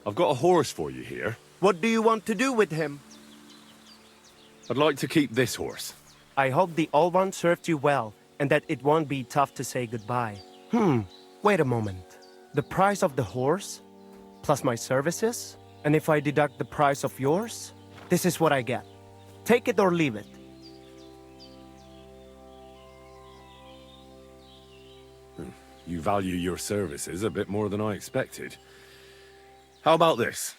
I've got a horse for you here. What do you want to do with him? I'd like to keep this horse. I hope the old one served you well, and that it won't be tough to say goodbye. Wait a moment. The price of the horse, plus my services, and if I deduct the price of yours, this is what I get. Take it or leave it. You value your services a bit more than I expected. How about this?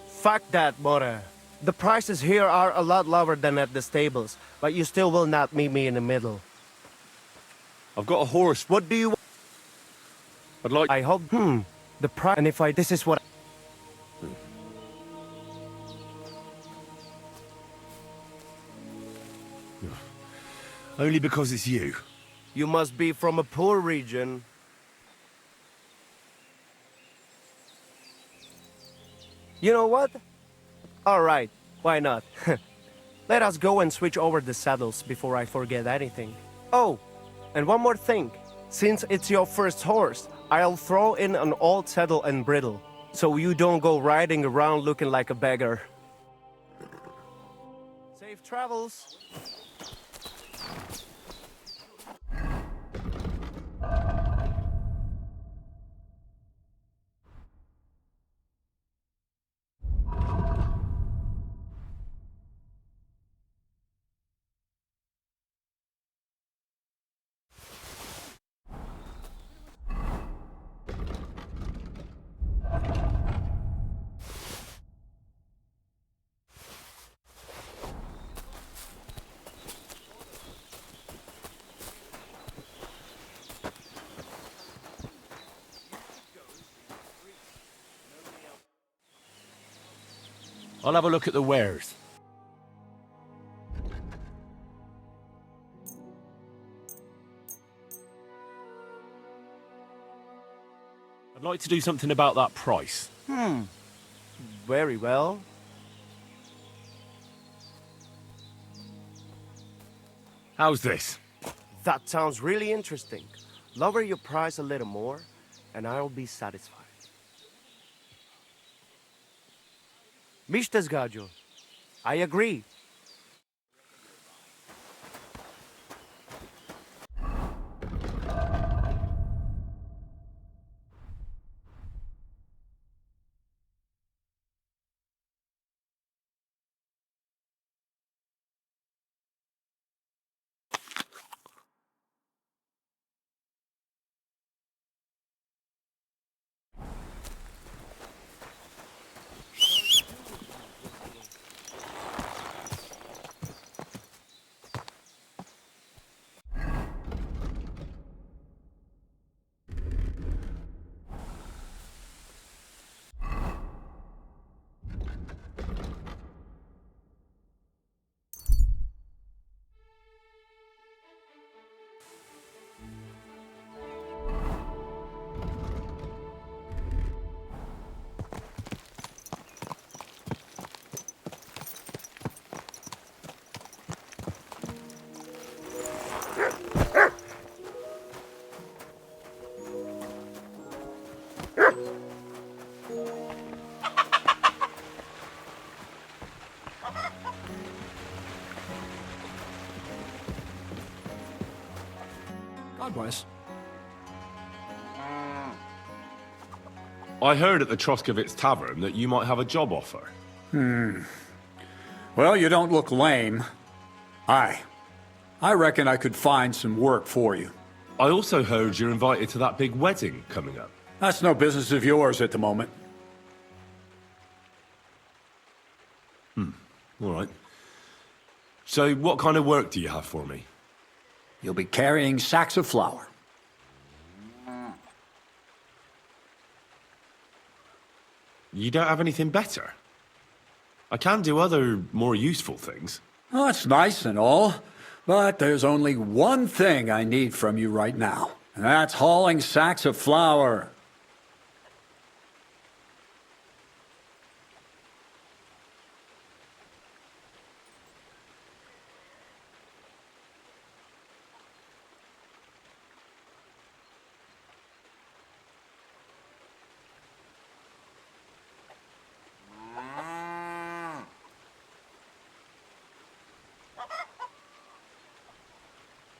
Fuck that, Bora. The prices here are a lot lower than at the stables, but you still will not meet me in the middle. I've got a horse. What do you want? I'd like... I hope, the price, and if I, this is what... Only because it's you. You must be from a poor region. You know what? All right, why not? Let us go and switch over the saddles before I forget anything. Oh, and one more thing. Since it's your first horse, I'll throw in an old saddle and bridle, so you don't go riding around looking like a beggar. Safe travels. I'll have a look at the wares. I'd like to do something about that price. Very well. How's this? That sounds really interesting. Lower your price a little more, and I'll be satisfied. Mr. Zgajo, I agree. God bless. I heard at the Troskowitz Tavern that you might have a job offer. Well, you don't look lame. I reckon I could find some work for you. I also heard you're invited to that big wedding coming up. That's no business of yours at the moment. All right. So, what kind of work do you have for me? You'll be carrying sacks of flour. You don't have anything better? I can do other, more useful things. Oh, that's nice and all, but there's only one thing I need from you right now, and that's hauling sacks of flour.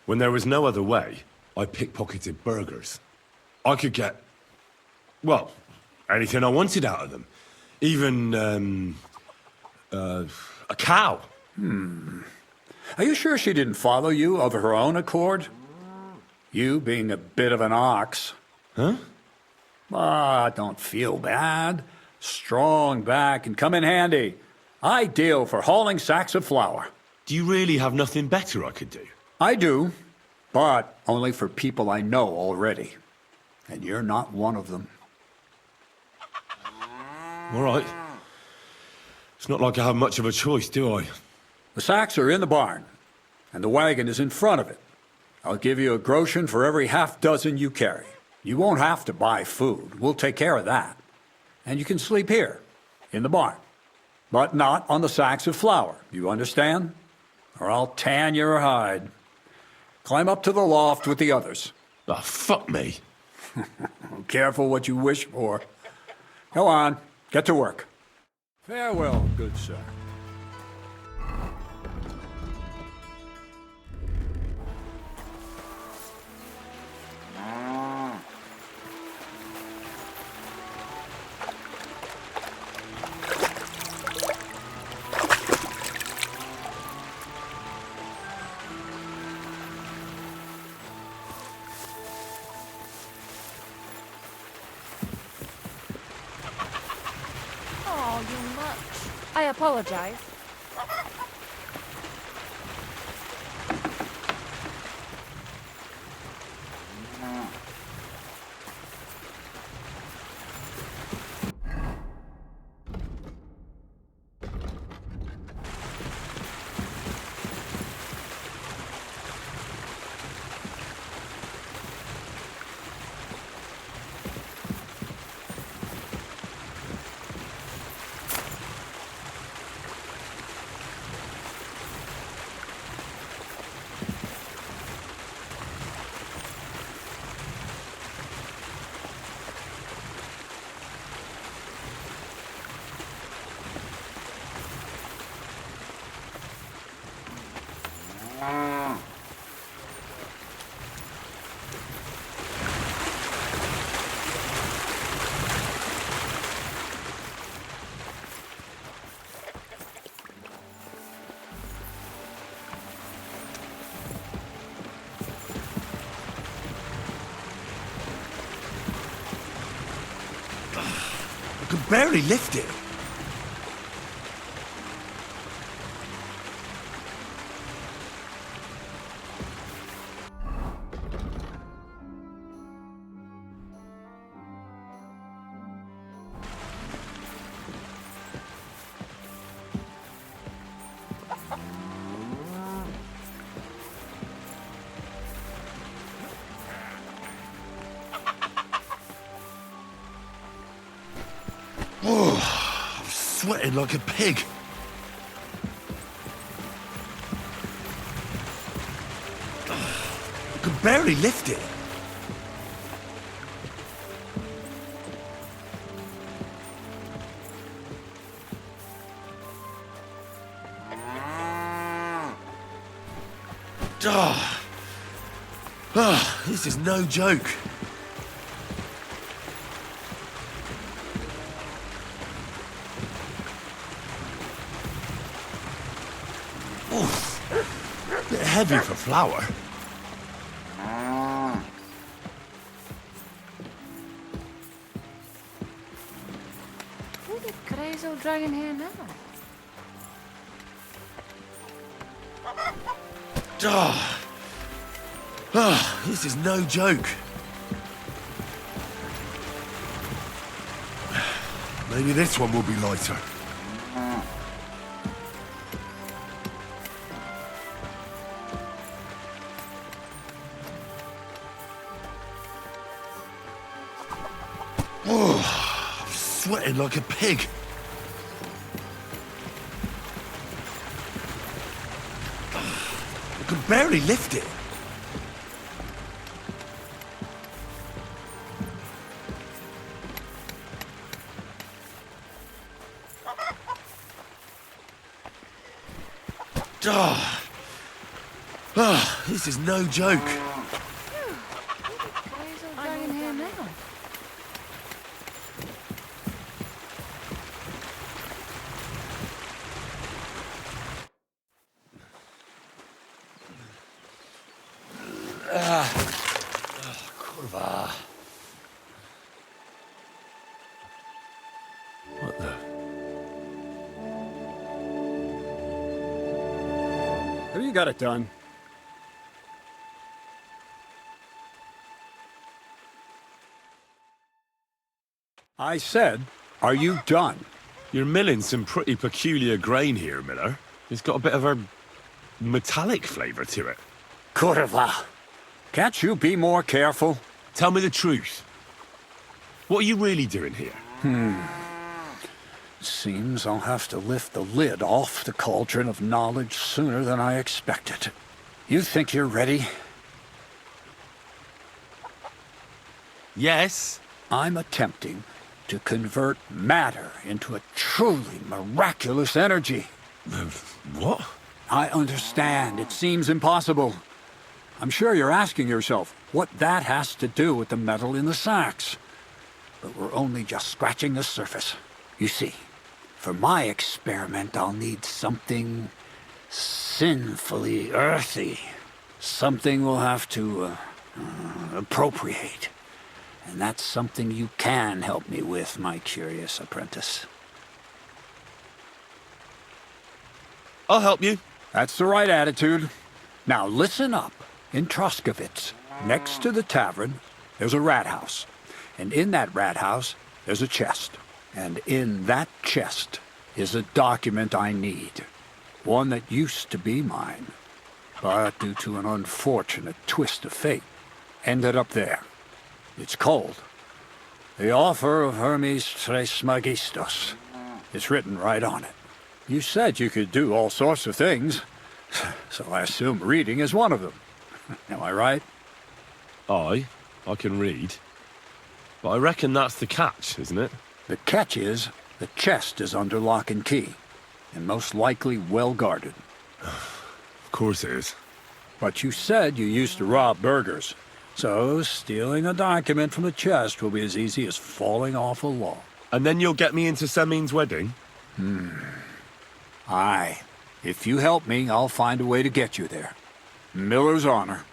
When there was no other way, I pickpocketed burgers. I could get, well, anything I wanted out of them. Even, a cow. Are you sure she didn't follow you of her own accord? You being a bit of an ox. Huh? Ah, don't feel bad. Strong back and come in handy. Ideal for hauling sacks of flour. Do you really have nothing better I could do? I do, but only for people I know already. And you're not one of them. All right. It's not like I have much of a choice, do I? The sacks are in the barn, and the wagon is in front of it. I'll give you a groschen for every half dozen you carry. You won't have to buy food. We'll take care of that. And you can sleep here, in the barn. But not on the sacks of flour, you understand? Or I'll tan your hide. Climb up to the loft with the others. Oh, fuck me. Careful what you wish for. Go on, get to work. Farewell, good sir. Oh, you much. I apologize. I could barely lift it. Oh, I'm sweating like a pig. I could barely lift it. This is no joke. Oof. Bit heavy for flour. Who the crazy old dragon here now? This is no joke. Maybe this one will be lighter. Oh, I'm sweating like a pig. I can barely lift it. This is no joke. Why is it going in here now? Kurwa. What the? Have you got it done? I said, are you done? You're milling some pretty peculiar grain here, Miller. It's got a bit of a metallic flavour to it. Kurwa. Can't you be more careful? Tell me the truth. What are you really doing here? Seems I'll have to lift the lid off the cauldron of knowledge sooner than I expected. You think you're ready? Yes. I'm attempting to convert matter into a truly miraculous energy. What? I understand. It seems impossible. I'm sure you're asking yourself what that has to do with the metal in the sacks. But we're only just scratching the surface. You see, for my experiment, I'll need something sinfully earthy. Something we'll have to appropriate. And that's something you can help me with, my curious apprentice. I'll help you. That's the right attitude. Now listen up. In Troskovitz, next to the tavern, there's a rat house. And in that rat house, there's a chest. And in that chest is a document I need. One that used to be mine. But due to an unfortunate twist of fate, ended up there. It's called The Offer of Hermes Trismegistos. It's written right on it. You said you could do all sorts of things, so I assume reading is one of them. Am I right? I can read. But I reckon that's the catch, isn't it? The catch is, the chest is under lock and key, and most likely well guarded. Of course it is. But you said you used to rob burgers, so stealing a document from the chest will be as easy as falling off a log. And then you'll get me into Semin's wedding? Aye. If you help me, I'll find a way to get you there. Miller's honor.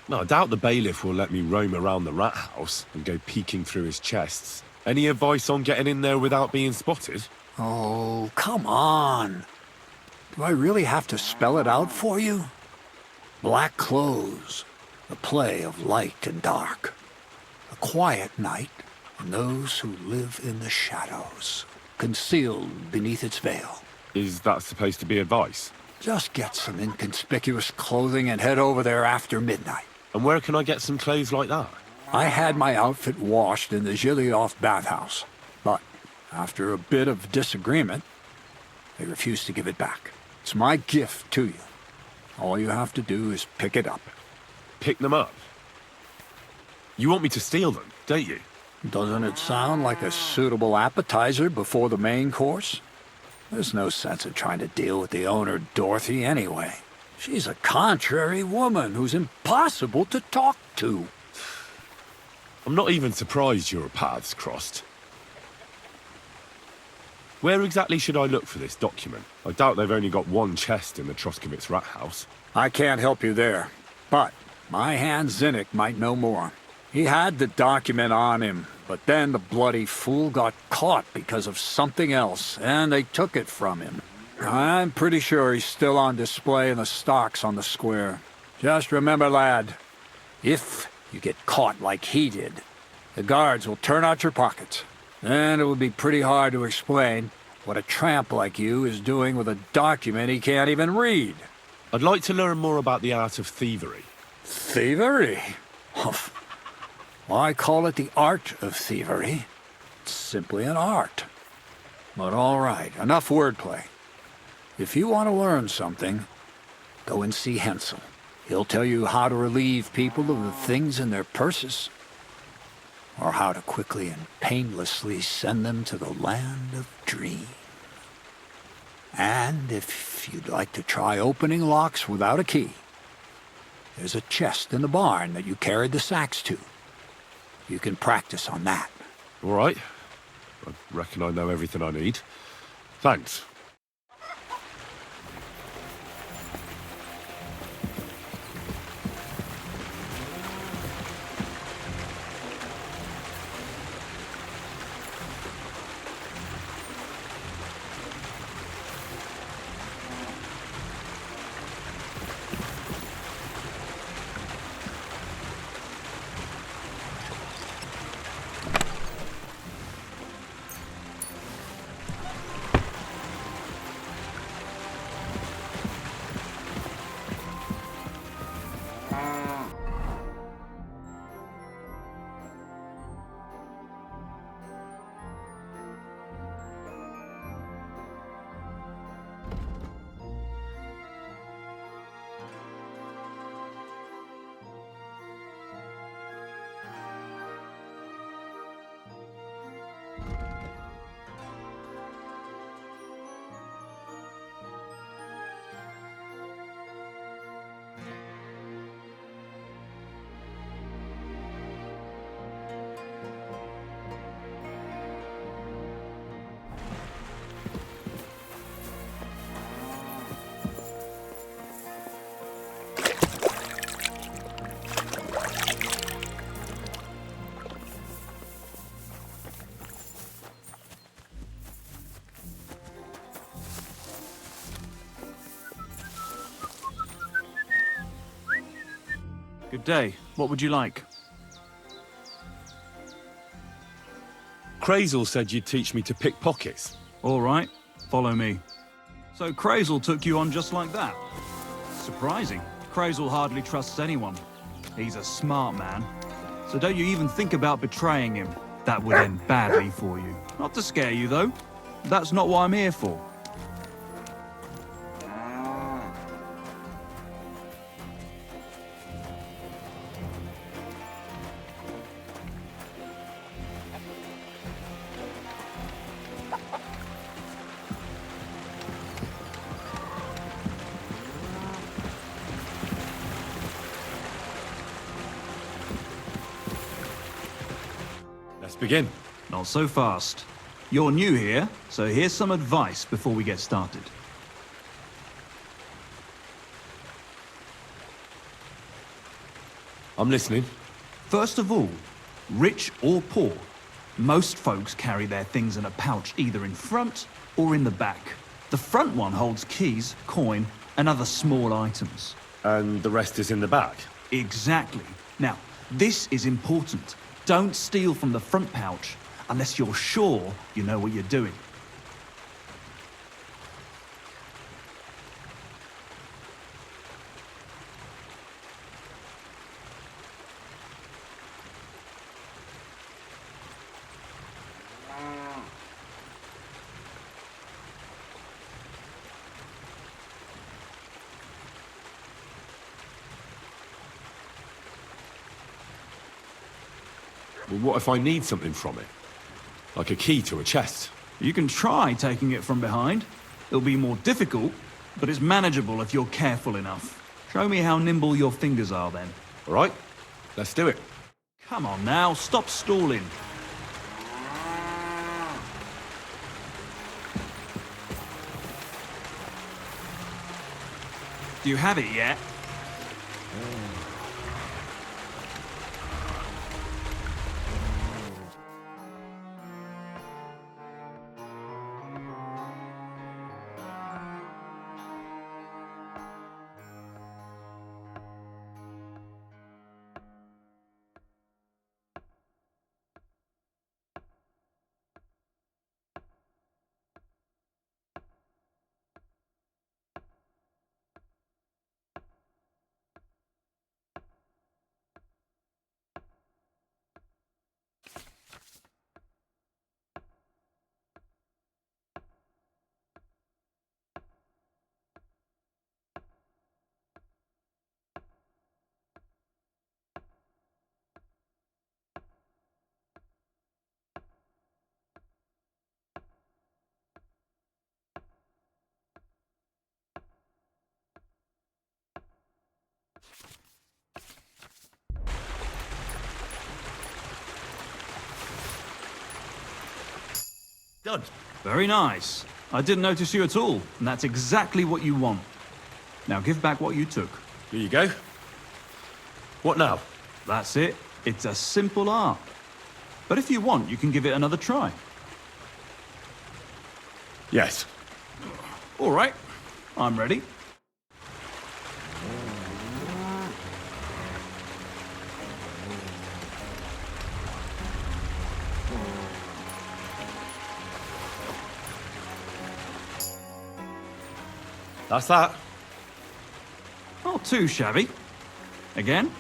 No, I doubt the bailiff will let me roam around the rat house and go peeking through his chests. Any advice on getting in there without being spotted? Oh, come on. Do I really have to spell it out for you? Black clothes, the play of light and dark. A quiet night, and those who live in the shadows, concealed beneath its veil. Is that supposed to be advice? Just get some inconspicuous clothing and head over there after midnight. And where can I get some clothes like that? I had my outfit washed in the Gilioff bathhouse, but after a bit of disagreement, they refused to give it back. It's my gift to you. All you have to do is pick it up. Pick them up? You want me to steal them, don't you? Doesn't it sound like a suitable appetizer before the main course? There's no sense in trying to deal with the owner, Dorothy, anyway. She's a contrary woman who's impossible to talk to. I'm not even surprised your paths crossed. Where exactly should I look for this document? I doubt they've only got one chest in the Troskovitz rat house. I can't help you there, but my hand Zinnik might know more. He had the document on him, but then the bloody fool got caught because of something else, and they took it from him. I'm pretty sure he's still on display in the stocks on the square. Just remember, lad, if you get caught like he did, the guards will turn out your pockets. And it would be pretty hard to explain what a tramp like you is doing with a document he can't even read. I'd like to learn more about the art of thievery. Thievery? Humph. I call it the art of thievery. It's simply an art. But all right, enough wordplay. If you want to learn something, go and see Hensel. He'll tell you how to relieve people of the things in their purses, or how to quickly and painlessly send them to the land of dream. And if you'd like to try opening locks without a key, there's a chest in the barn that you carried the sacks to. You can practice on that. All right. I reckon I know everything I need. Thanks. Good day. What would you like? Crazel said you'd teach me to pick pockets. All right, follow me. So Crazel took you on just like that? Surprising. Crazel hardly trusts anyone. He's a smart man. So don't you even think about betraying him. That would end badly for you. Not to scare you, though. That's not what I'm here for. Let's begin. Not so fast. You're new here, so here's some advice before we get started. I'm listening. First of all, rich or poor, most folks carry their things in a pouch either in front or in the back. The front one holds keys, coin, and other small items. And the rest is in the back. Exactly. Now, this is important. Don't steal from the front pouch unless you're sure you know what you're doing. Well, what if I need something from it? Like a key to a chest? You can try taking it from behind. It'll be more difficult, but it's manageable if you're careful enough. Show me how nimble your fingers are then. All right, let's do it. Come on now, stop stalling. Do you have it yet? Done. Very nice. I didn't notice you at all, and that's exactly what you want. Now give back what you took. Here you go. What now? That's it. It's a simple art. But if you want, you can give it another try. Yes. All right. I'm ready. That's that. Not too shabby. Again?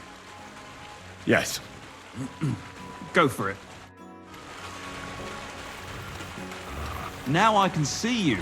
Yes. Go for it. Now I can see you.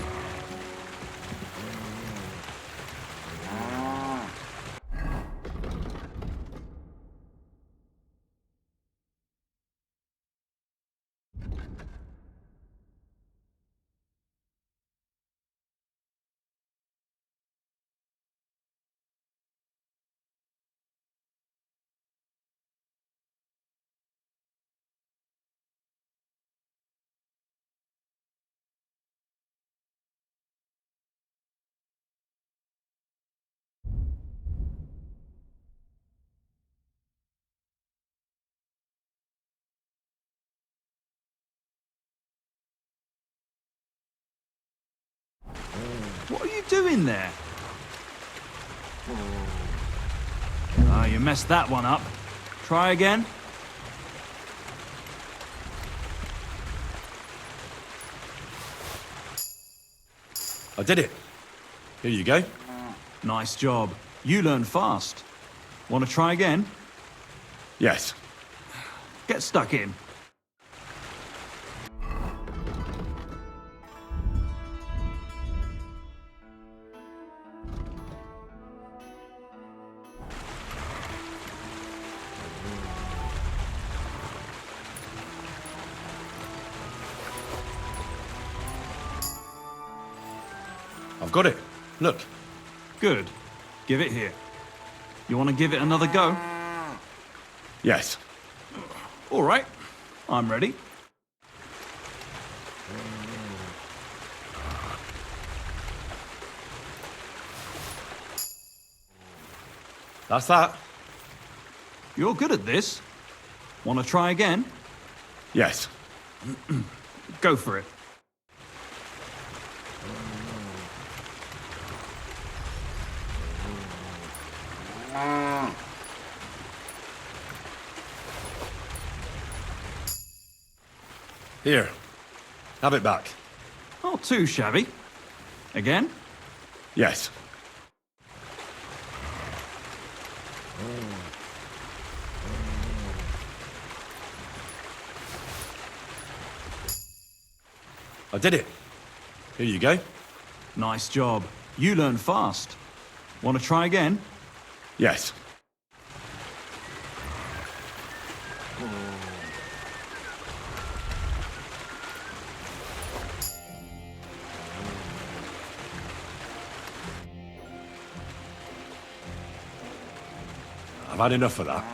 What are you doing there? Ah, you messed that one up. Try again. I did it. Here you go. Nice job. You learn fast. Want to try again? Yes. Get stuck in. I've got it. Look. Good. Give it here. You want to give it another go? Yes. All right. I'm ready. That's that. You're good at this. Want to try again? Yes. Go for it. Here. Have it back. Not too shabby. Again? Yes. I did it. Here you go. Nice job. You learn fast. Want to try again? Yes. I've had enough of that.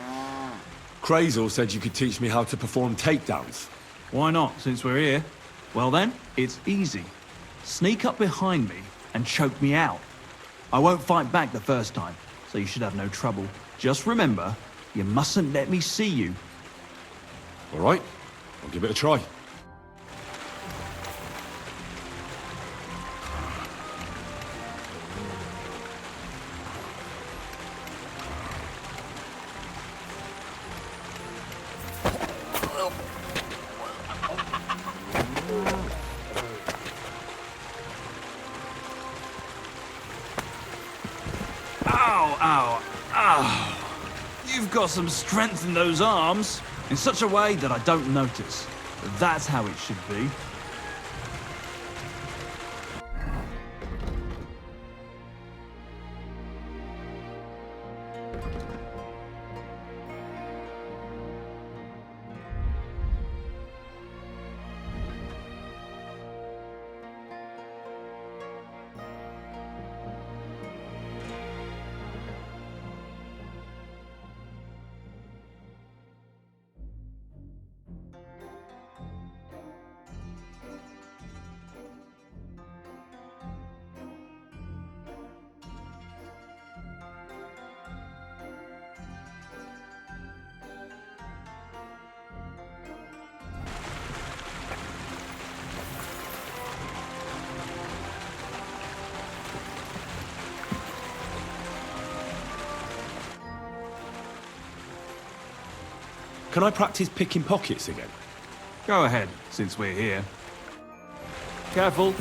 Crazel said you could teach me how to perform takedowns. Why not, since we're here? Well then, it's easy. Sneak up behind me and choke me out. I won't fight back the first time, so you should have no trouble. Just remember, you mustn't let me see you. All right, I'll give it a try. Ow, ow, ow. You've got some strength in those arms, in such a way that I don't notice. But that's how it should be. Can I practice picking pockets again? Go ahead, since we're here. Careful.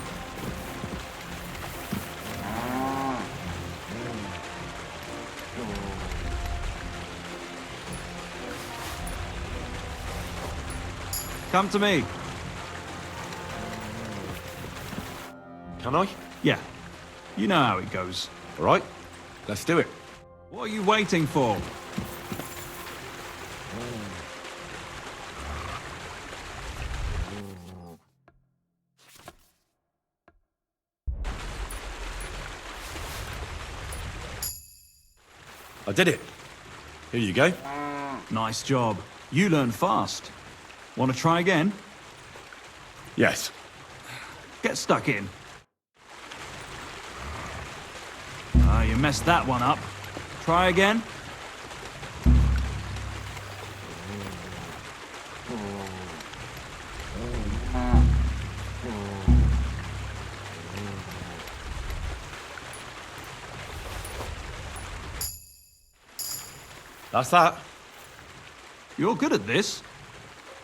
Come to me. Can I? Yeah, you know how it goes. All right, let's do it. What are you waiting for? I did it. Here you go. Nice job. You learn fast. Want to try again? Yes. Get stuck in. Ah, you messed that one up. Try again. That's that. You're good at this.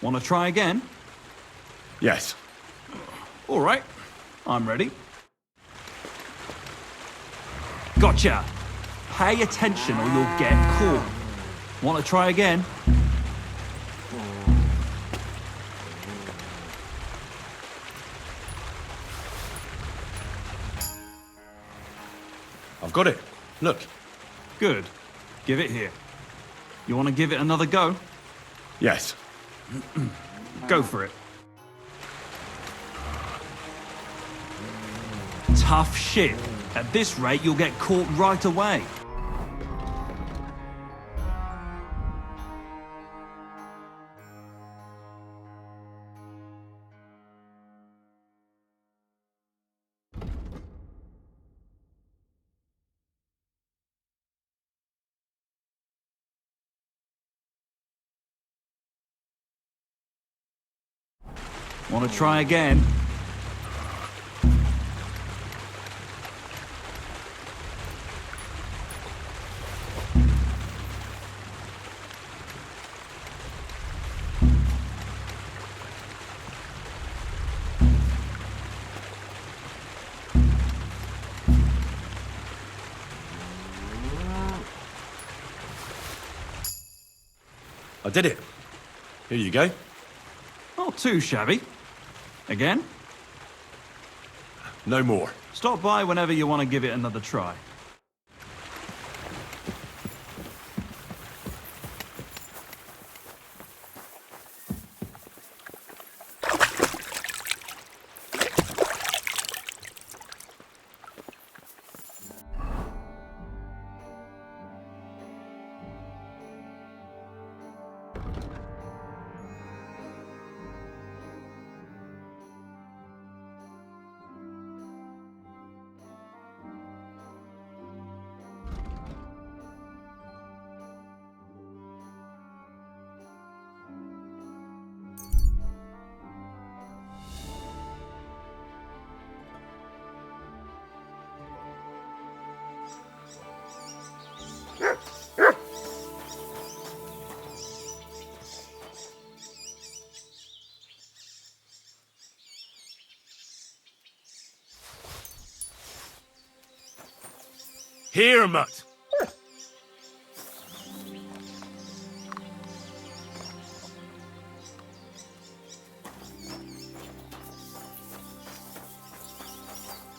Want to try again? Yes. All right. I'm ready. Gotcha. Pay attention or you'll get caught. Want to try again? I've got it. Look. Good. Give it here. You want to give it another go? Yes. Go for it. Tough shit. At this rate, you'll get caught right away. Want to try again? I did it. Here you go. Not too shabby. Again? No more. Stop by whenever you want to give it another try. Here, mutt.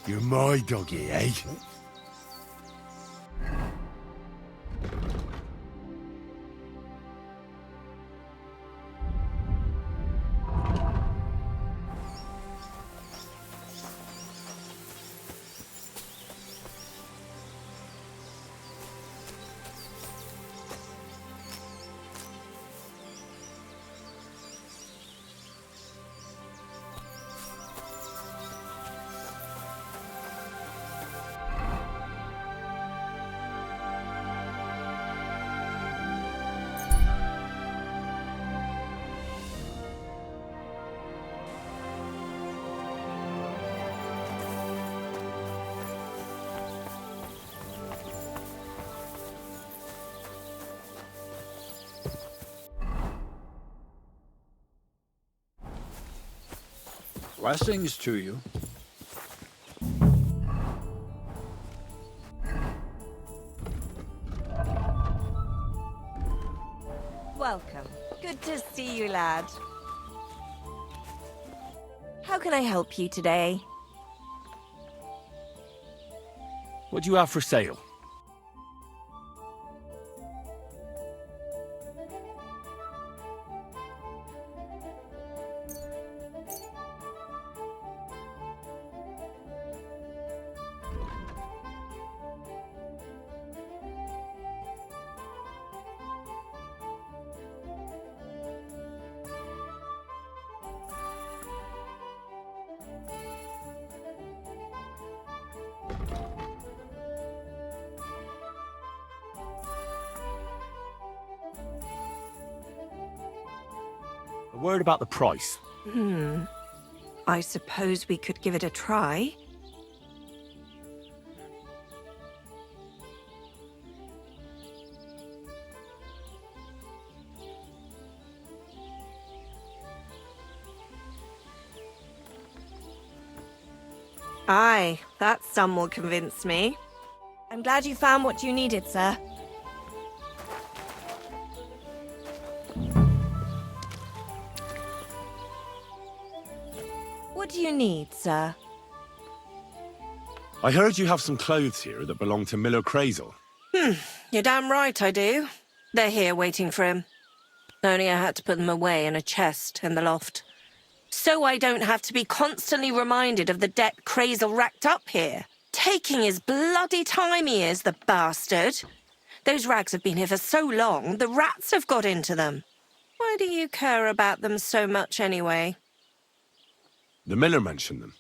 You're my doggy, eh? Blessings to you. Welcome. Good to see you, lad. How can I help you today? What do you have for sale? A word about the price. I suppose we could give it a try. Aye, that sum will convince me. I'm glad you found what you needed, sir. What do you need, sir? I heard you have some clothes here that belong to Miller Crazel. You're damn right I do. They're here waiting for him. Only I had to put them away in a chest in the loft. So I don't have to be constantly reminded of the debt Crazel racked up here. Taking his bloody time he is, the bastard. Those rags have been here for so long, the rats have got into them. Why do you care about them so much anyway? The miller mentioned them.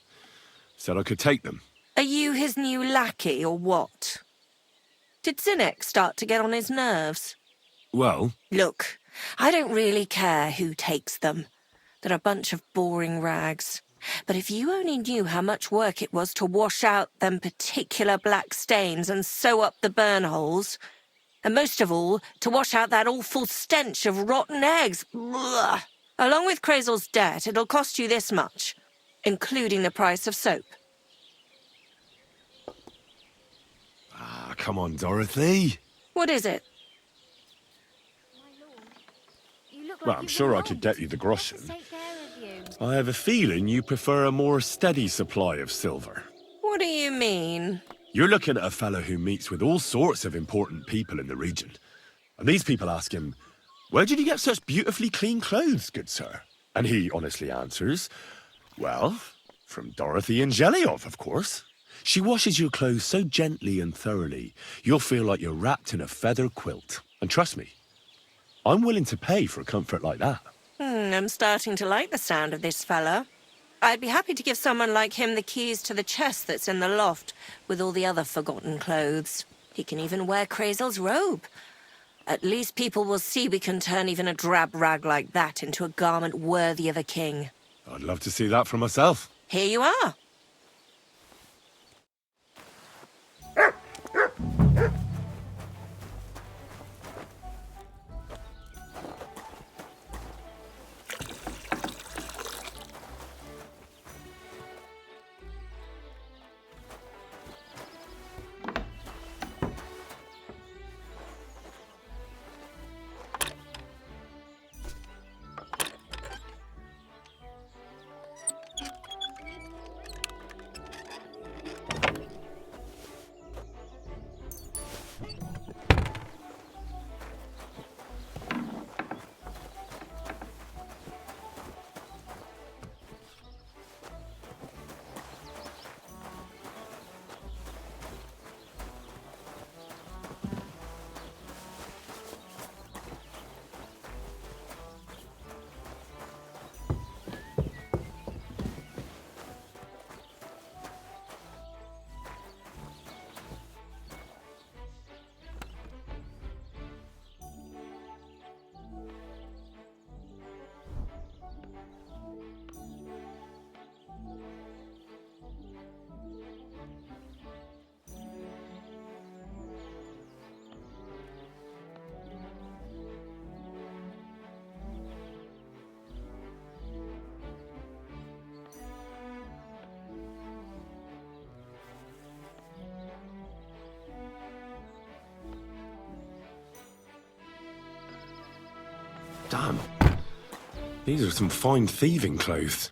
Said I could take them. Are you his new lackey or what? Did Zinnek start to get on his nerves? Well, Look, I don't really care who takes them. They're a bunch of boring rags. But if you only knew how much work it was to wash out them particular black stains and sew up the burn holes, and most of all, to wash out that awful stench of rotten eggs, blah. Along with Crazel's debt, it'll cost you this much, including the price of soap. come on, Dorothy. What is it? Well, I'm sure I could get you the groschen. I have a feeling you prefer a more steady supply of silver. What do you mean? You're looking at a fellow who meets with all sorts of important people in the region. And these people ask him, "Where did you get such beautifully clean clothes, good sir?" And he honestly answers, "Well, from Dorothy and Jeliov, of course. She washes your clothes so gently and thoroughly, you'll feel like you're wrapped in a feather quilt. And trust me, I'm willing to pay for a comfort like that." I'm starting to like the sound of this fella. I'd be happy to give someone like him the keys to the chest that's in the loft with all the other forgotten clothes. He can even wear Crazel's robe. At least people will see we can turn even a drab rag like that into a garment worthy of a king. I'd love to see that for myself. Here you are. These are some fine thieving clothes.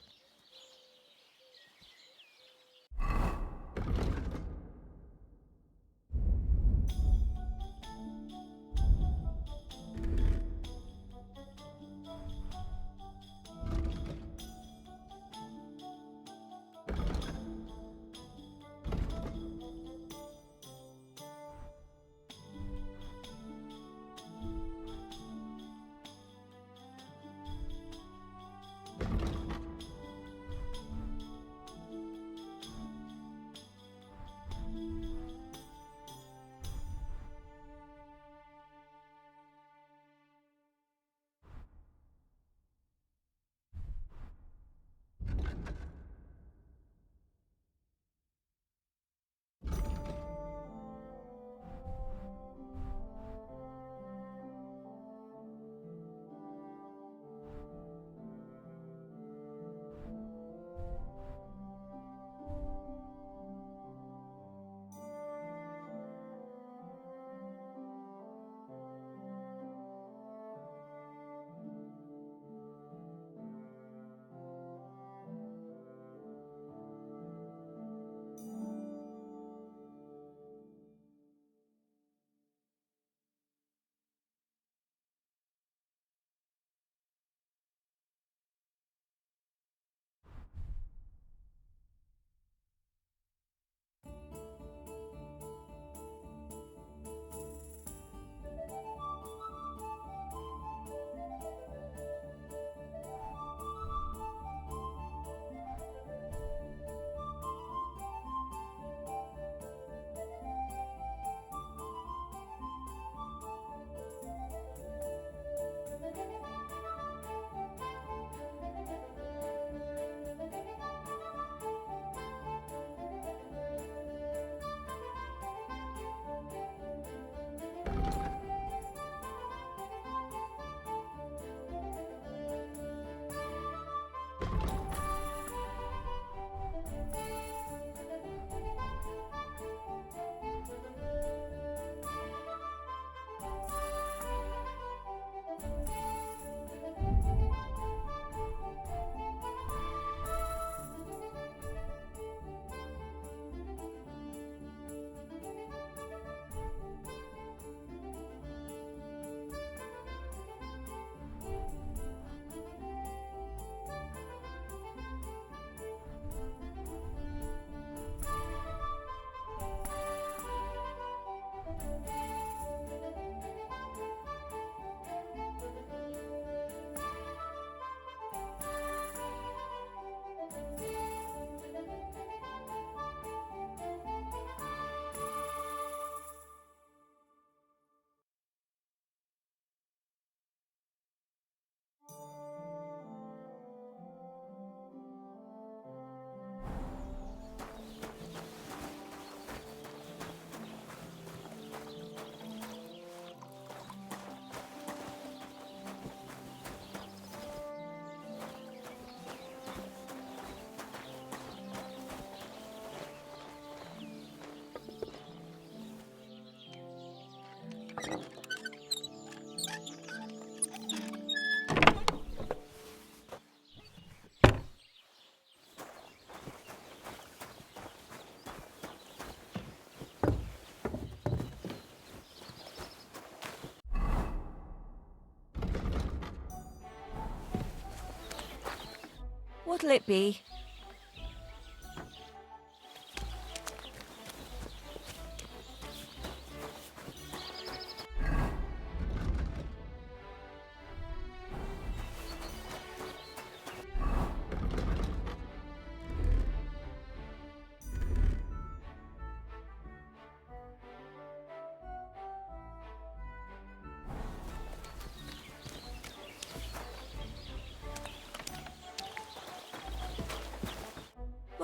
What'll it be?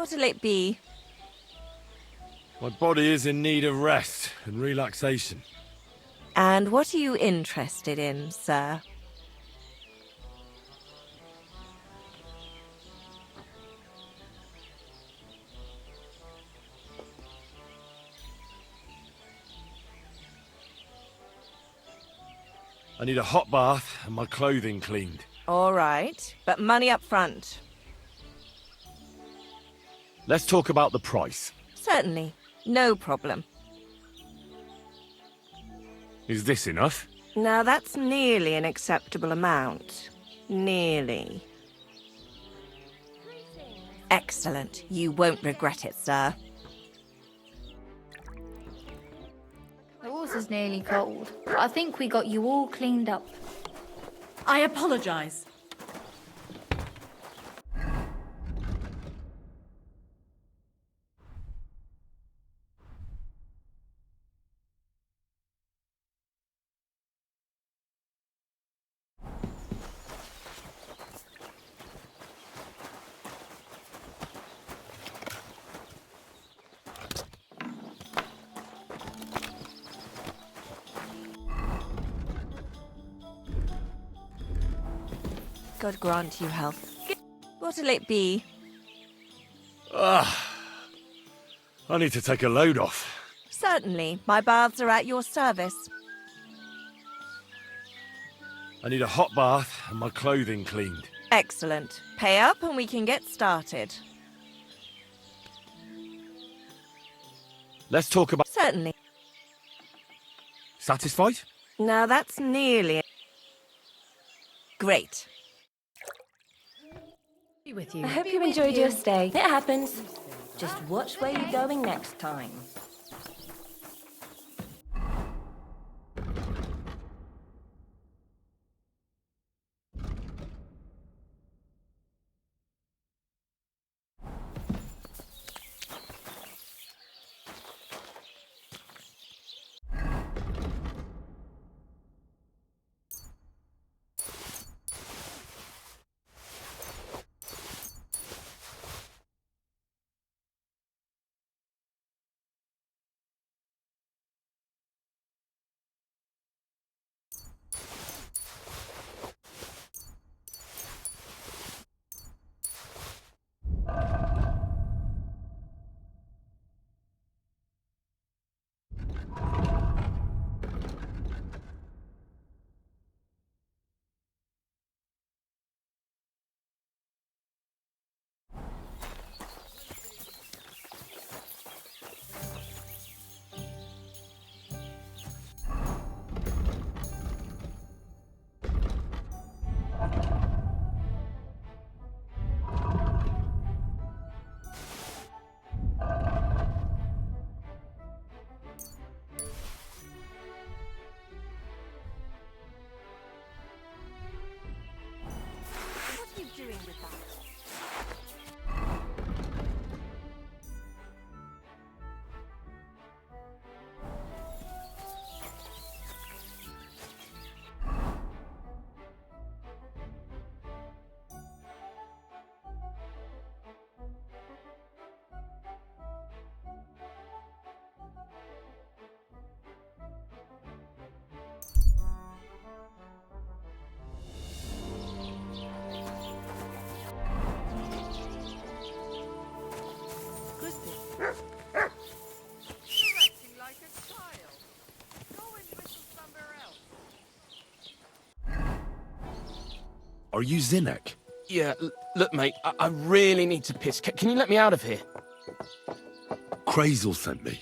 What'll it be? My body is in need of rest and relaxation. And what are you interested in, sir? I need a hot bath and my clothing cleaned. All right, but money up front. Let's talk about the price. Certainly, no problem. Is this enough? Now that's nearly an acceptable amount. Nearly. Excellent. You won't regret it, sir. The water's nearly cold. But I think we got you all cleaned up. I apologize. God grant you health. What'll it be? I need to take a load off. Certainly. My baths are at your service. I need a hot bath and my clothing cleaned. Excellent. Pay up and we can get started. Let's talk about... Certainly. Satisfied? Now that's nearly... Great. Be with you. I hope you enjoyed your stay. It happens. Just watch where you're going next time. Are you Zinnek? Yeah, look, mate, I really need to piss. Can you let me out of here? Crazel sent me.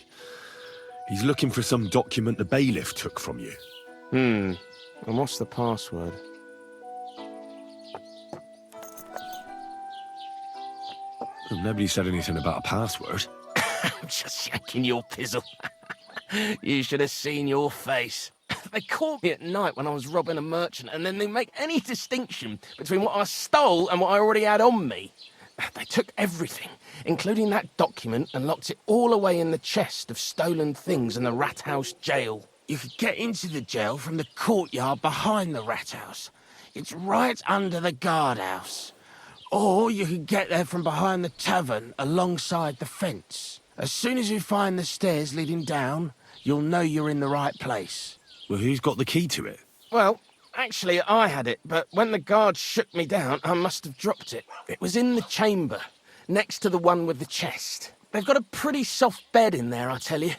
He's looking for some document the bailiff took from you. And what's the password? Well, nobody said anything about a password. I'm just shaking your pizzle. You should have seen your face. They caught me at night when I was robbing a merchant, and then they make any distinction between what I stole and what I already had on me. They took everything, including that document, and locked it all away in the chest of stolen things in the rat house jail. You could get into the jail from the courtyard behind the rat house. It's right under the guardhouse. Or you could get there from behind the tavern alongside the fence. As soon as you find the stairs leading down, you'll know you're in the right place. Well, who's got the key to it? Well, actually, I had it, but when the guards shook me down, I must have dropped it. It was in the chamber, next to the one with the chest. They've got a pretty soft bed in there, I tell you.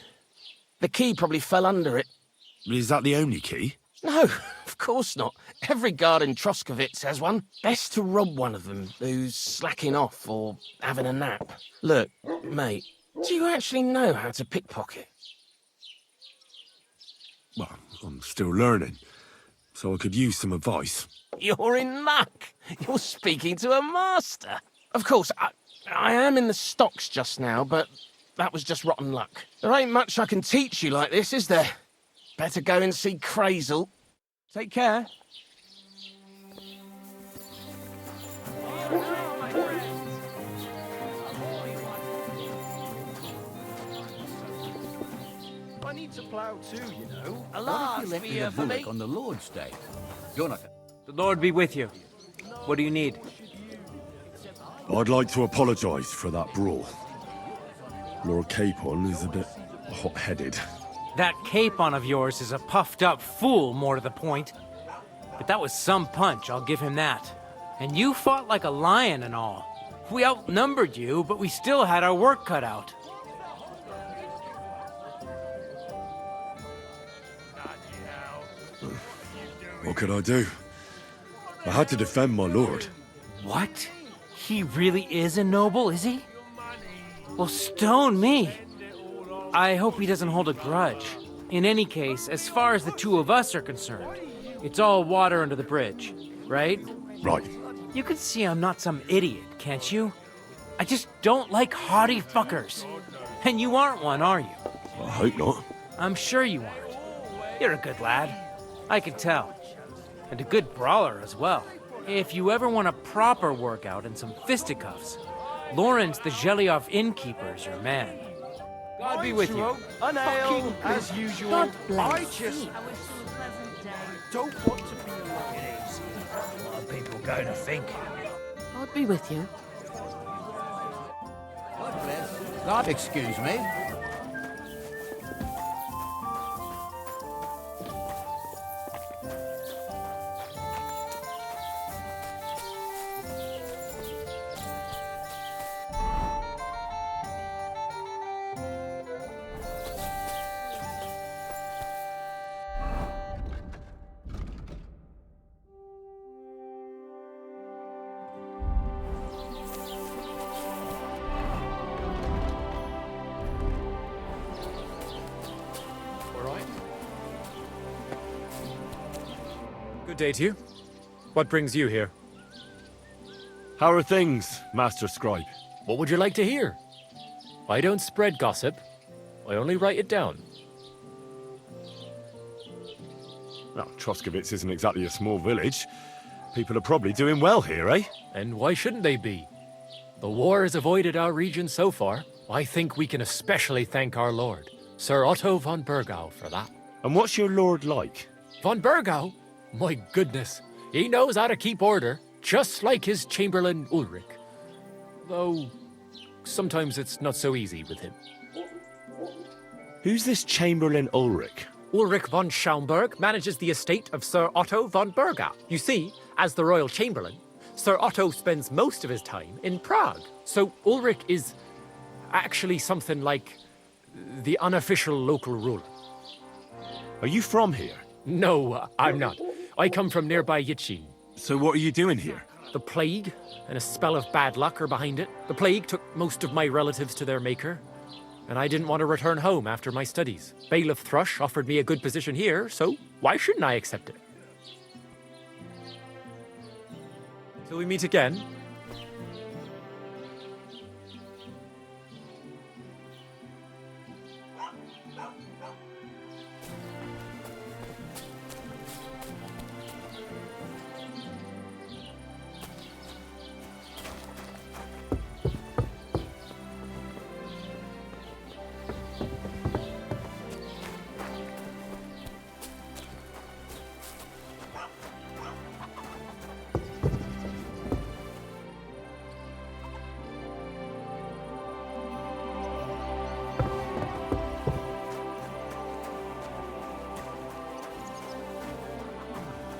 The key probably fell under it. Is that the only key? No, of course not. Every guard in Troskovitz has one. Best to rob one of them who's slacking off or having a nap. Look, mate, do you actually know how to pickpocket? Well, I'm still learning, so I could use some advice. You're in luck. You're speaking to a master. Of course, I am in the stocks just now, but that was just rotten luck. There ain't much I can teach you like this, is there? Better go and see Crazel. Take care. I need to plow too, you know. A large beer for me. on the Lord's Day. You're not... The Lord be with you. What do you need? I'd like to apologise for that brawl. Lord Capon is a bit hot-headed. That Capon of yours is a puffed-up fool, more to the point. But that was some punch, I'll give him that. And you fought like a lion and all. We outnumbered you, but we still had our work cut out. What could I do? I had to defend my lord. What? He really is a noble, is he? Well, stone me. I hope he doesn't hold a grudge. In any case, as far as the two of us are concerned, it's all water under the bridge, right? Right. You can see I'm not some idiot, can't you? I just don't like haughty fuckers. And you aren't one, are you? I hope not. I'm sure you aren't. You're a good lad. I can tell. And a good brawler as well. If you ever want a proper workout and some fisticuffs, Lawrence the Zhelyov innkeeper is your man. God be with you. An ale, as usual. God I bless just you. don't want to be like it is. What are people going to think? God be with you. God bless. God, excuse me. Good day to you. What brings you here? How are things, Master Scribe? What would you like to hear? I don't spread gossip. I only write it down. Well, Troskovitz isn't exactly a small village. People are probably doing well here, eh? And why shouldn't they be? The war has avoided our region so far. I think we can especially thank our lord, Sir Otto von Burgau, for that. And what's your lord like? Von Burgau? My goodness, he knows how to keep order, just like his Chamberlain Ulrich. Though, sometimes it's not so easy with him. Who's this Chamberlain Ulrich? Ulrich von Schaumburg manages the estate of Sir Otto von Burgau. You see, as the royal chamberlain, Sir Otto spends most of his time in Prague. So Ulrich is actually something like the unofficial local ruler. Are you from here? No, I'm not. I come from nearby Yitchin. So what are you doing here? The plague and a spell of bad luck are behind it. The plague took most of my relatives to their maker, and I didn't want to return home after my studies. Bailiff Thrush offered me a good position here, so why shouldn't I accept it? Till we meet again.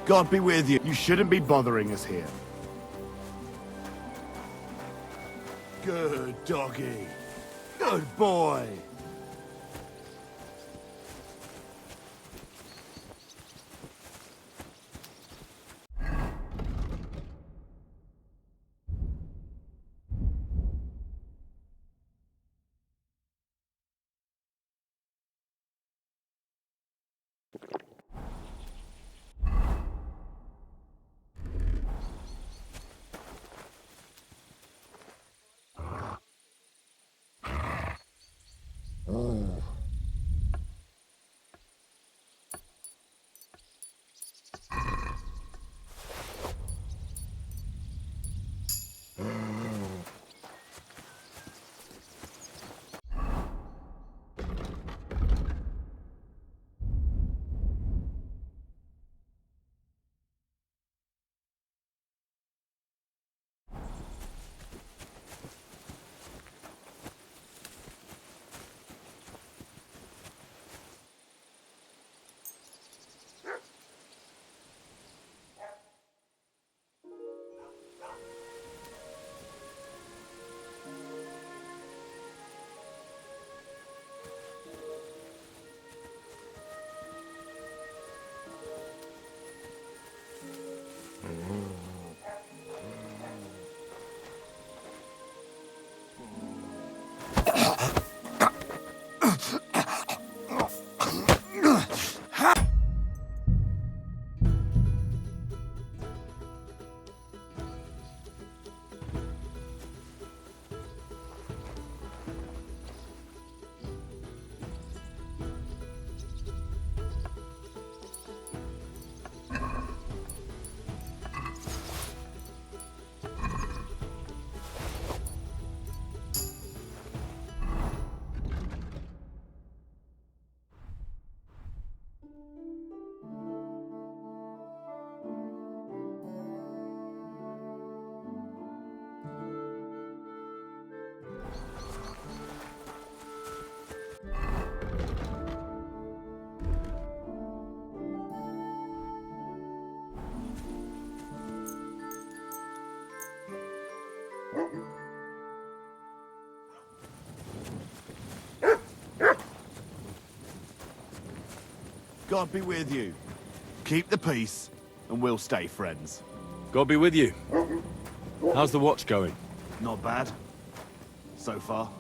God be with you. You shouldn't be bothering us here. Good doggy. Good boy. God be with you. Keep the peace, and we'll stay friends. God be with you. How's the watch going? Not bad. So far.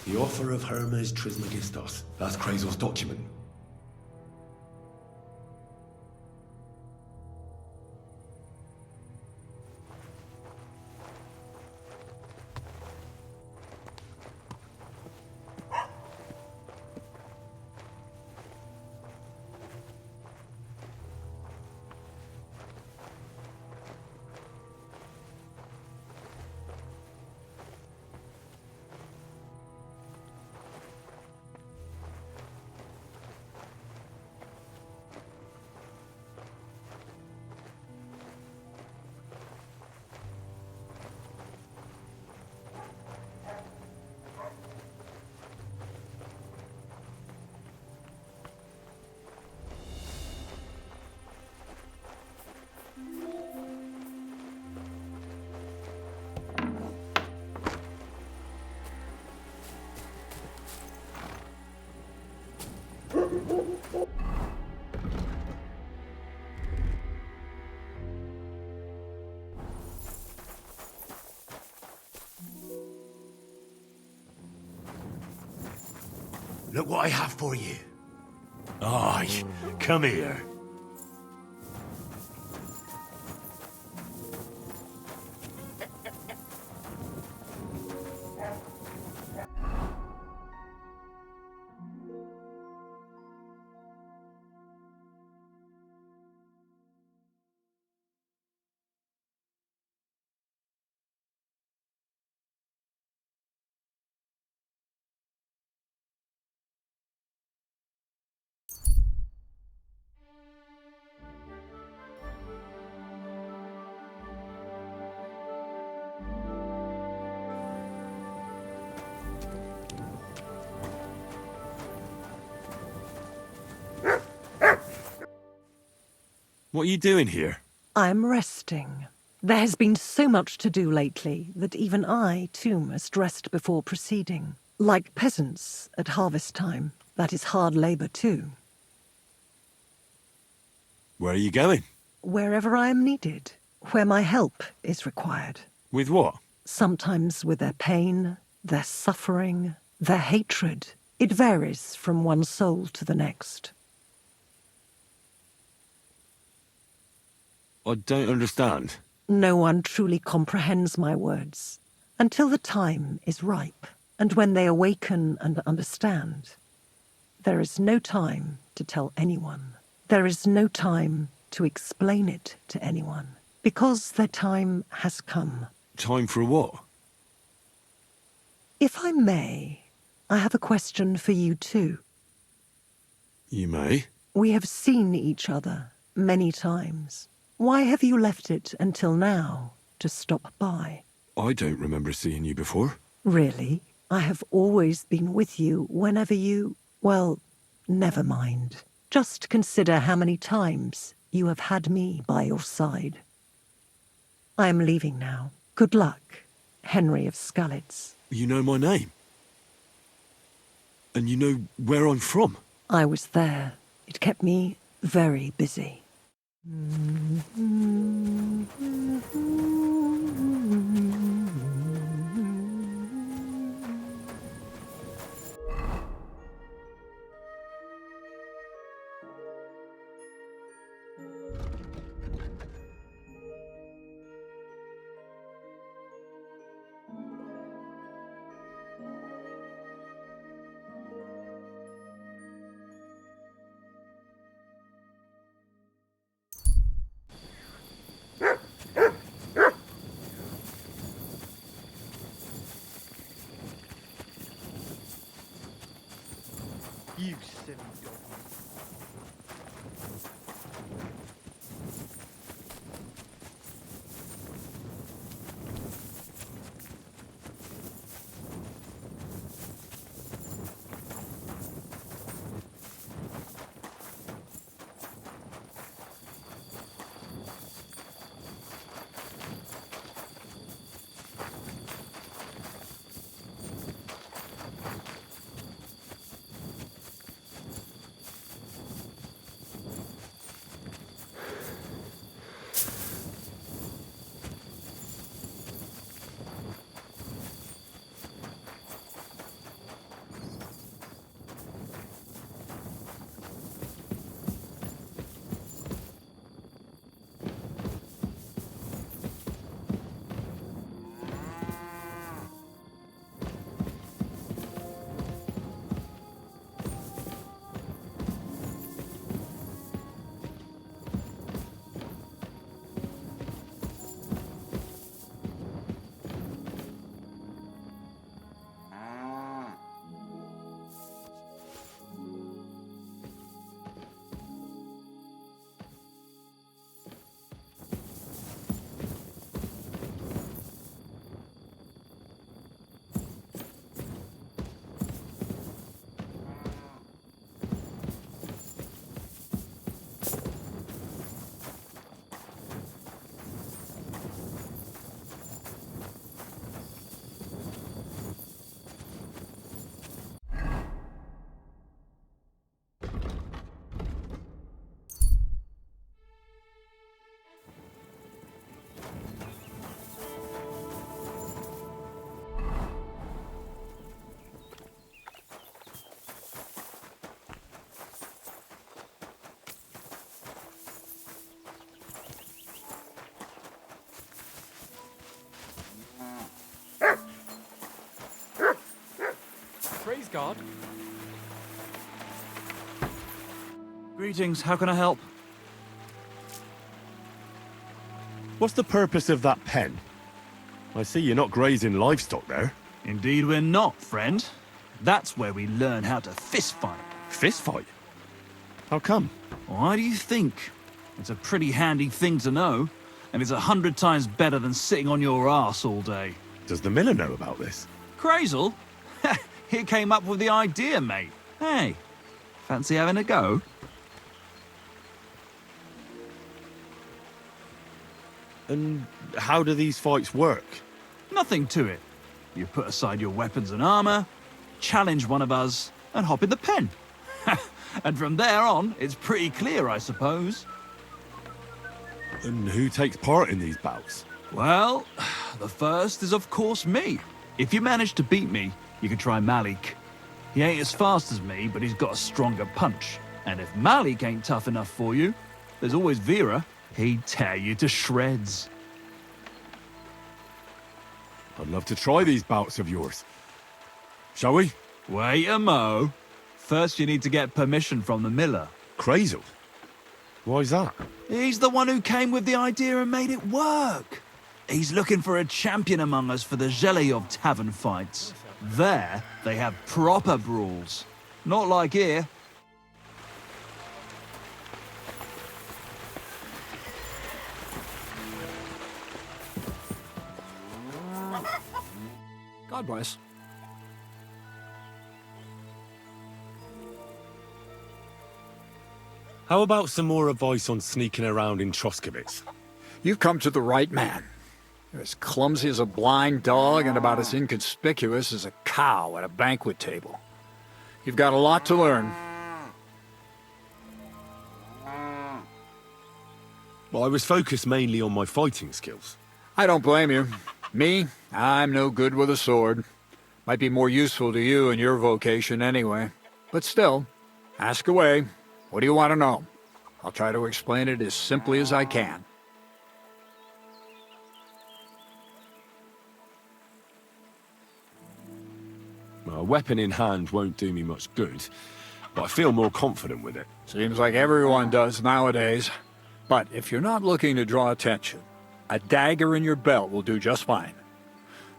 The author of Hermes Trismegistos. That's Krazel's document. Look what I have for you. Aye, come here. What are you doing here? I'm resting. There has been so much to do lately that even I, too, must rest before proceeding. Like peasants at harvest time, that is hard labor too. Where are you going? Wherever I am needed, where my help is required. With what? Sometimes with their pain, their suffering, their hatred. It varies from one soul to the next. I don't understand. No one truly comprehends my words until the time is ripe, and when they awaken and understand. There is no time to tell anyone. There is no time to explain it to anyone, because their time has come. Time for what? If I may, I have a question for you too. You may. We have seen each other many times. Why have you left it until now to stop by? I don't remember seeing you before. Really? I have always been with you whenever you... Well, never mind. Just consider how many times you have had me by your side. I am leaving now. Good luck, Henry of Skalitz. You know my name. And you know where I'm from. I was there. It kept me very busy. You silly dog. guard. Greetings, how can I help? What's the purpose of that pen? I see you're not grazing livestock there. Indeed we're not, friend. That's where we learn how to fist fight. Fist fight? How come? Why do you think? It's a pretty handy thing to know, and it's 100 times better than sitting on your arse all day. Does the miller know about this? Crazel? He came up with the idea, mate. Hey, fancy having a go? And how do these fights work? Nothing to it. You put aside your weapons and armor, challenge one of us, and hop in the pen. And from there on, it's pretty clear, I suppose. And who takes part in these bouts? Well, the first is of course me. If you manage to beat me, you can try Malik. He ain't as fast as me, but he's got a stronger punch. And if Malik ain't tough enough for you, there's always Vera. He'd tear you to shreds. I'd love to try these bouts of yours. Shall we? Wait a mo. First you need to get permission from the miller. Crazel? Why's that? He's the one who came with the idea and made it work. He's looking for a champion among us for the Zheliyov tavern fights. There, they have proper brawls. Not like here. God bless. How about some more advice on sneaking around in Troskowitz? You've come to the right man. You're as clumsy as a blind dog and about as inconspicuous as a cow at a banquet table. You've got a lot to learn. Well, I was focused mainly on my fighting skills. I don't blame you. Me, I'm no good with a sword. Might be more useful to you in your vocation anyway. But still, ask away. What do you want to know? I'll try to explain it as simply as I can. A weapon in hand won't do me much good, but I feel more confident with it. Seems like everyone does nowadays. But if you're not looking to draw attention, a dagger in your belt will do just fine.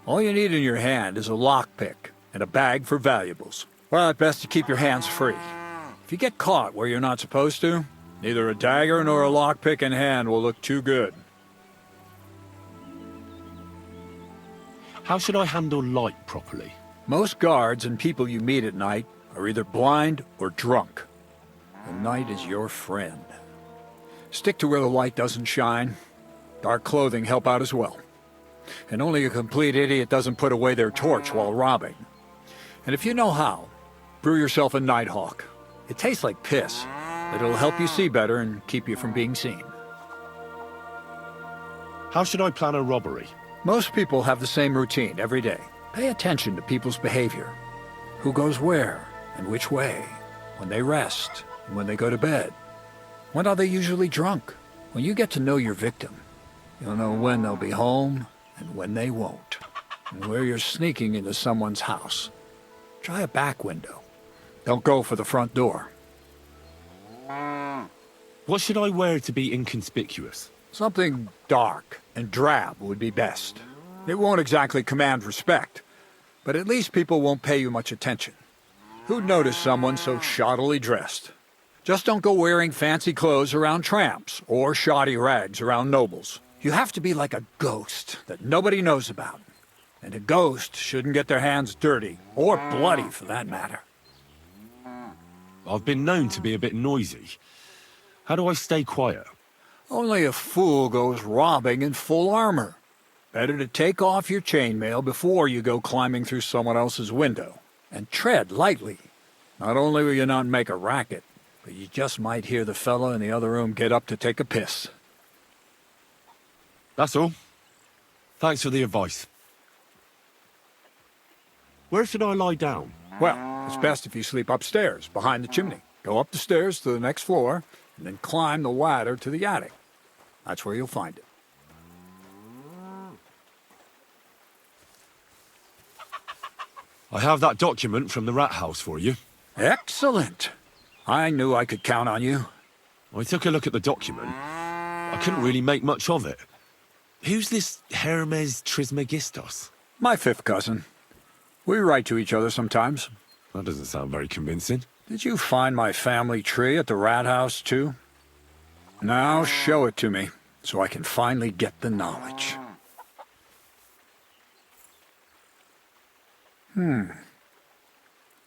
All you need in your hand is a lockpick and a bag for valuables. Well, it's best to keep your hands free. If you get caught where you're not supposed to, neither a dagger nor a lockpick in hand will look too good. How should I handle light properly? Most guards and people you meet at night are either blind or drunk. The night is your friend. Stick to where the light doesn't shine. Dark clothing help out as well. And only a complete idiot doesn't put away their torch while robbing. And if you know how, brew yourself a Nighthawk. It tastes like piss, but it'll help you see better and keep you from being seen. How should I plan a robbery? Most people have the same routine every day. Pay attention to people's behavior. Who goes where and which way, when they rest and when they go to bed. When are they usually drunk? When you get to know your victim, you'll know when they'll be home and when they won't, and where you're sneaking into someone's house. Try a back window. Don't go for the front door. What should I wear to be inconspicuous? Something dark and drab would be best. It won't exactly command respect, but at least people won't pay you much attention. Who'd notice someone so shoddily dressed? Just don't go wearing fancy clothes around tramps or shoddy rags around nobles. You have to be like a ghost that nobody knows about. And a ghost shouldn't get their hands dirty, or bloody for that matter. I've been known to be a bit noisy. How do I stay quiet? Only a fool goes robbing in full armor. Better to take off your chainmail before you go climbing through someone else's window. And tread lightly. Not only will you not make a racket, but you just might hear the fellow in the other room get up to take a piss. That's all. Thanks for the advice. Where should I lie down? Well, it's best if you sleep upstairs, behind the chimney. Go up the stairs to the next floor, and then climb the ladder to the attic. That's where you'll find it. I have that document from the rat house for you. Excellent. I knew I could count on you. I took a look at the document. I couldn't really make much of it. Who's this Hermes Trismegistos? My fifth cousin. We write to each other sometimes. That doesn't sound very convincing. Did you find my family tree at the rat house, too? Now show it to me, so I can finally get the knowledge.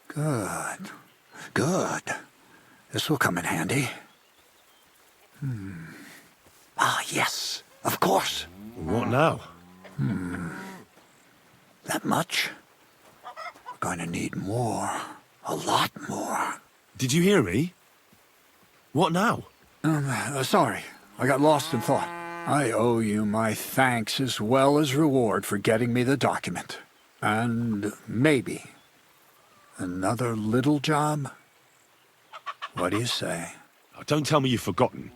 Good. Good. This will come in handy. Ah, yes, of course. What now? That much? We're going to need more. A lot more. Did you hear me? What now? Sorry. I got lost in thought. I owe you my thanks as well as reward for getting me the document. And maybe another little job? What do you say? Oh, don't tell me you've forgotten.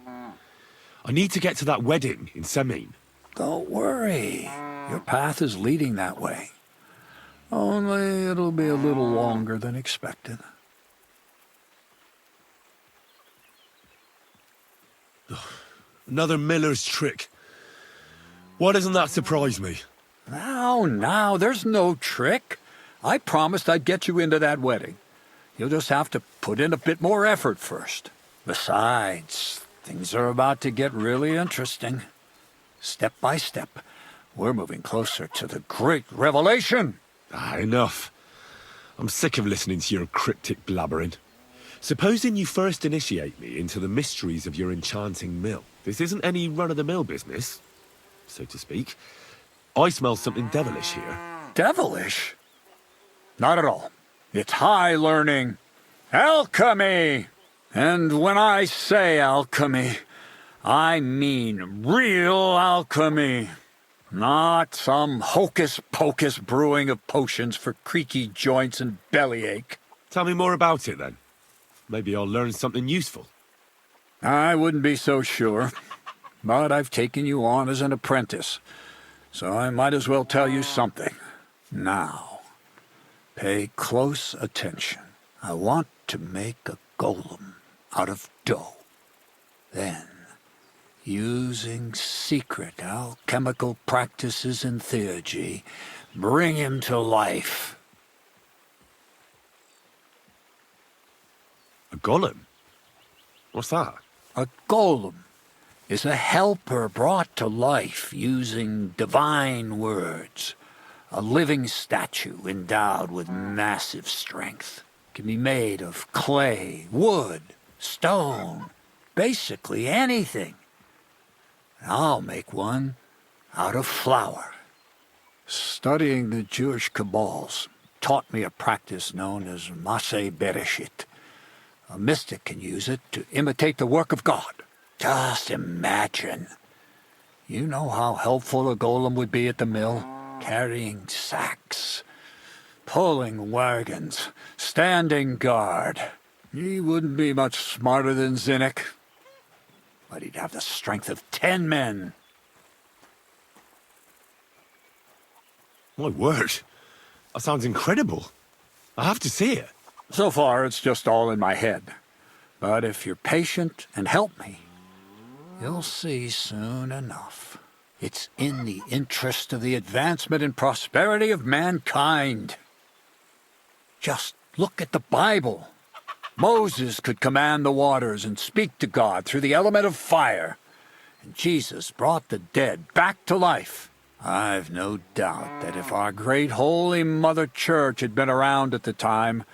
I need to get to that wedding in Semine. Don't worry. Your path is leading that way. Only it'll be a little longer than expected. Another miller's trick. Why doesn't that surprise me? Now, there's no trick. I promised I'd get you into that wedding. You'll just have to put in a bit more effort first. Besides, things are about to get really interesting. Step by step, we're moving closer to the great revelation. Enough. I'm sick of listening to your cryptic blabbering. Supposing you first initiate me into the mysteries of your enchanting mill. This isn't any run-of-the-mill business, so to speak. I smell something devilish here. Devilish? Not at all. It's high learning. Alchemy! And when I say alchemy, I mean real alchemy. Not some hocus-pocus brewing of potions for creaky joints and bellyache. Tell me more about it, then. Maybe I'll learn something useful. I wouldn't be so sure, but I've taken you on as an apprentice, so I might as well tell you something. Now, pay close attention. I want to make a golem out of dough. Then, using secret alchemical practices and theurgy, bring him to life. A golem? What's that? A golem is a helper brought to life using divine words. A living statue endowed with massive strength. Can be made of clay, wood, stone, basically anything. I'll make one out of flour. Studying the Jewish Kabbals taught me a practice known as Maseh Bereshit. A mystic can use it to imitate the work of God. Just imagine. You know how helpful a golem would be at the mill? Carrying sacks, pulling wagons, standing guard. He wouldn't be much smarter than Zinnik, but he'd have the strength of 10 men. My word. That sounds incredible. I have to see it. So far, it's just all in my head. But if you're patient and help me, you'll see soon enough. It's in the interest of the advancement and prosperity of mankind. Just look at the Bible. Moses could command the waters and speak to God through the element of fire. And Jesus brought the dead back to life. I've no doubt that if our great Holy Mother Church had been around at the time,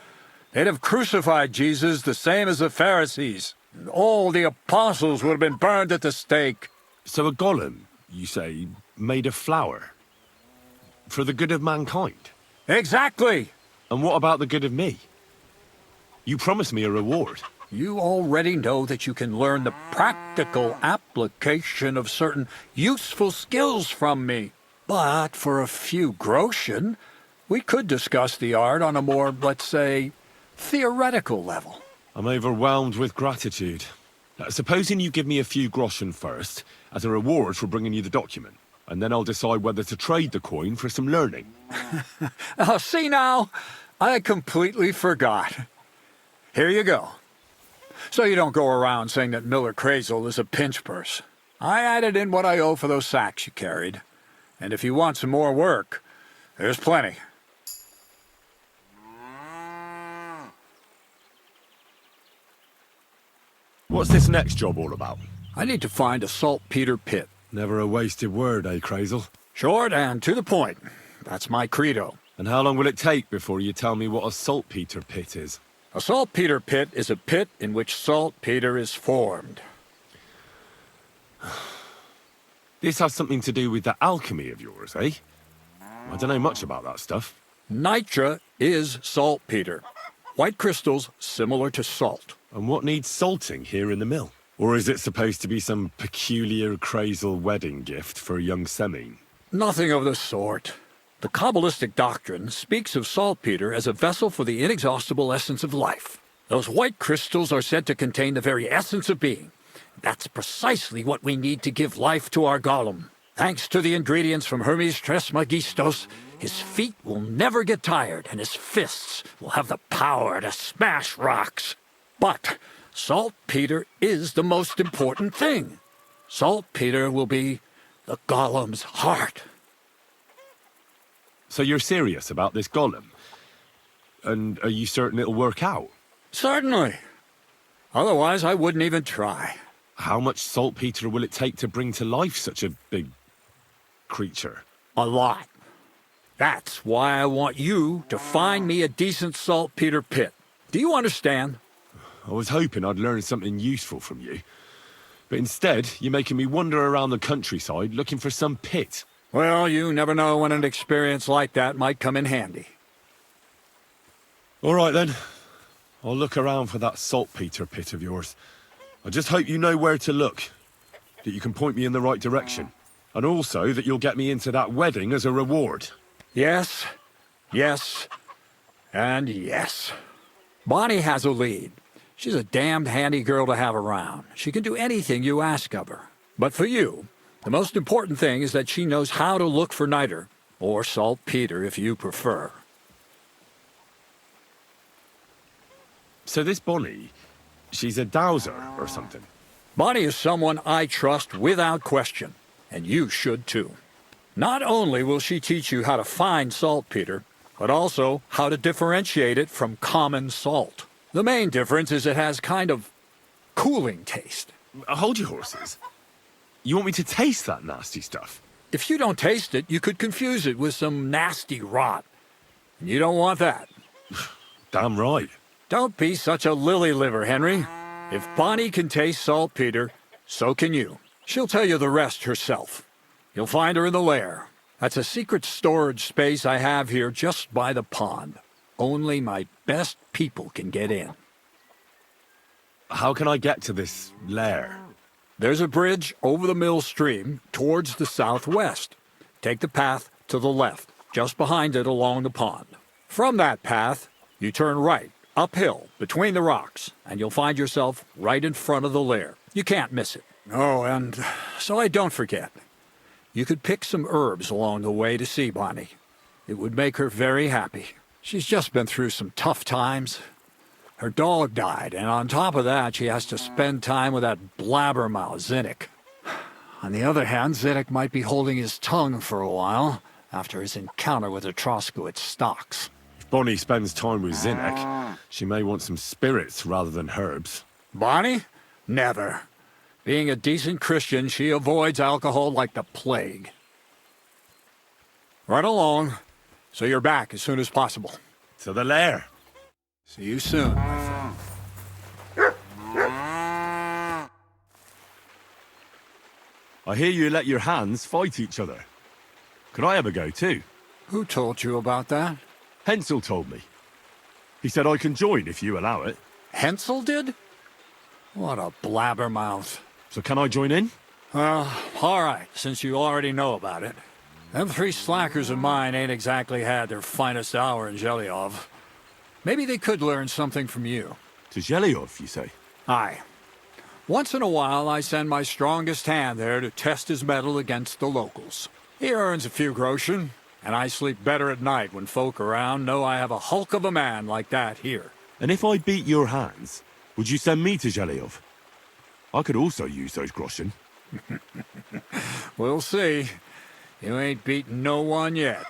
they'd have crucified Jesus the same as the Pharisees. And all the apostles would have been burned at the stake. So a golem, you say, made of flour? For the good of mankind? Exactly! And what about the good of me? You promised me a reward. You already know that you can learn the practical application of certain useful skills from me. But for a few groschen, we could discuss the art on a more, let's say, theoretical level. I'm overwhelmed with gratitude. Supposing you give me a few groschen first, as a reward for bringing you the document, and then I'll decide whether to trade the coin for some learning. See now, I completely forgot. Here you go. So you don't go around saying that Miller Crazel is a pinch purse. I added in what I owe for those sacks you carried. And if you want some more work, there's plenty. What's this next job all about? I need to find a saltpeter pit. Never a wasted word, eh, Crazel? Short and to the point. That's my credo. And how long will it take before you tell me what a saltpeter pit is? A saltpeter pit is a pit in which saltpeter is formed. This has something to do with that alchemy of yours, eh? I don't know much about that stuff. Nitra is saltpeter. White crystals similar to salt. And what needs salting here in the mill? Or is it supposed to be some peculiar Crazel wedding gift for a young Semine? Nothing of the sort. The Kabbalistic doctrine speaks of saltpeter as a vessel for the inexhaustible essence of life. Those white crystals are said to contain the very essence of being. That's precisely what we need to give life to our golem. Thanks to the ingredients from Hermes Trismegistos, his feet will never get tired, and his fists will have the power to smash rocks. But saltpeter is the most important thing. Saltpeter will be the golem's heart. So you're serious about this golem? And are you certain it'll work out? Certainly. Otherwise, I wouldn't even try. How much saltpeter will it take to bring to life such a big creature? A lot. That's why I want you to find me a decent saltpeter pit. Do you understand? I was hoping I'd learn something useful from you. But instead, you're making me wander around the countryside looking for some pit. Well, you never know when an experience like that might come in handy. All right, then. I'll look around for that saltpeter pit of yours. I just hope you know where to look, that you can point me in the right direction, and also that you'll get me into that wedding as a reward. Yes, yes, and yes. Bonnie has a lead. She's a damned handy girl to have around. She can do anything you ask of her. But for you, the most important thing is that she knows how to look for niter, or saltpeter if you prefer. So this Bonnie, she's a dowser or something? Bonnie is someone I trust without question, and you should too. Not only will she teach you how to find saltpeter, but also how to differentiate it from common salt. The main difference is it has kind of cooling taste. Hold your horses. You want me to taste that nasty stuff? If you don't taste it, you could confuse it with some nasty rot. And you don't want that. Damn right. Don't be such a lily-liver, Henry. If Bonnie can taste saltpeter, so can you. She'll tell you the rest herself. You'll find her in the lair. That's a secret storage space I have here just by the pond. Only my best people can get in. How can I get to this lair? There's a bridge over the mill stream towards the southwest. Take the path to the left, just behind it along the pond. From that path, you turn right, uphill, between the rocks, and you'll find yourself right in front of the lair. You can't miss it. Oh, and so I don't forget. You could pick some herbs along the way to see Bonnie. It would make her very happy. She's just been through some tough times. Her dog died, and on top of that, she has to spend time with that blabbermouth Zinnik. On the other hand, Zinnik might be holding his tongue for a while after his encounter with the Troskowitz stocks. If Bonnie spends time with Zinnik, she may want some spirits rather than herbs. Bonnie? Never. Being a decent Christian, she avoids alcohol like the plague. Right along, so you're back as soon as possible. To the lair. See you soon, my friend. I hear you let your hands fight each other. Could I ever go too? Who told you about that? Hensel told me. He said I can join if you allow it. Hensel did? What a blabbermouth. So can I join in? All right, since you already know about it. Them three slackers of mine ain't exactly had their finest hour in Zhelyov. Maybe they could learn something from you. To Zhelyov, you say? Aye. Once in a while, I send my strongest hand there to test his mettle against the locals. He earns a few groschen, And I sleep better at night when folk around know I have a hulk of a man like that here. And if I beat your hands, would you send me to Zhelyov? I could also use those groschen. We'll see. You ain't beaten no one yet.